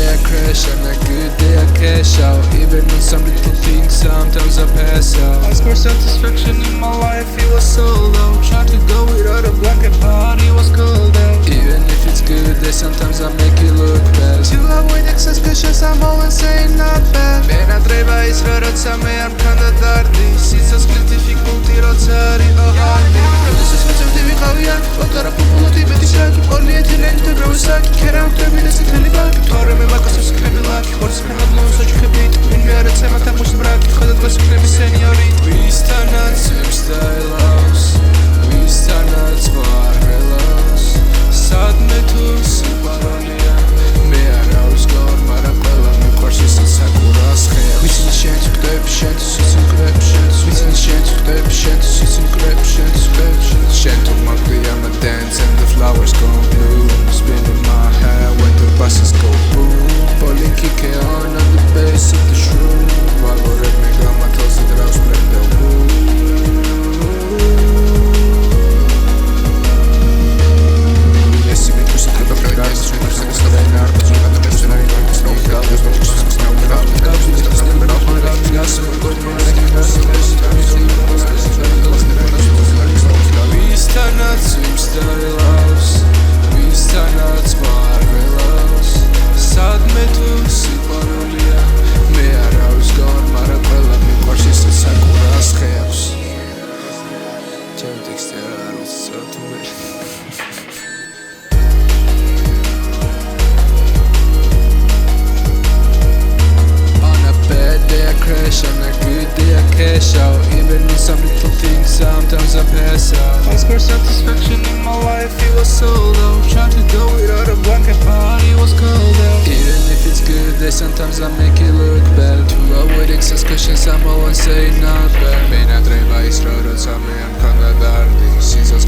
day I crash and a good day I cash out. Even on some little things, sometimes I pass out. Ask for satisfaction in my life, it was so low. Trying to go without a blanket, but it was cold out. Even if it's good, then sometimes I make it look bad. To avoid excess cushions, I'm always saying not bad. Man, I treba is rotsa me am kanda dardi. Sisas kil difficulty rotsa ari ahadi. This is what's the vikavia. Otara populati betisaki. Only a tinen to grow saki. Keram to be the second back. Tore me makas to second back. Or second of loans such a bit. In me are sema tamus brak. Khadat was kremi seniori. We stand at same style house. We stand at sparvelos. Sad me to siparonia. Me araus gor mara qela me qarsis sakuras khaya. We see the chance to do patience, switching corruptions. We see the chance to do patience, switching corruptions. Gentle monthly, I'm a dance and the flowers go blue. Spinning my hair when the buses go boom. Falling kick on the base of the shroom. Valorem me gama tells the house prende boom. On a good day I cash out. Even in some little things, sometimes I pass out. Ask for satisfaction in my life, it was so low. Trying to go without a blanket, but it was cold out. Even if it's good, then sometimes I make it look bad. To avoid excess cushions, I'm always saying not bad. Man, I treba is rotsa me am kanda dardi. Since I was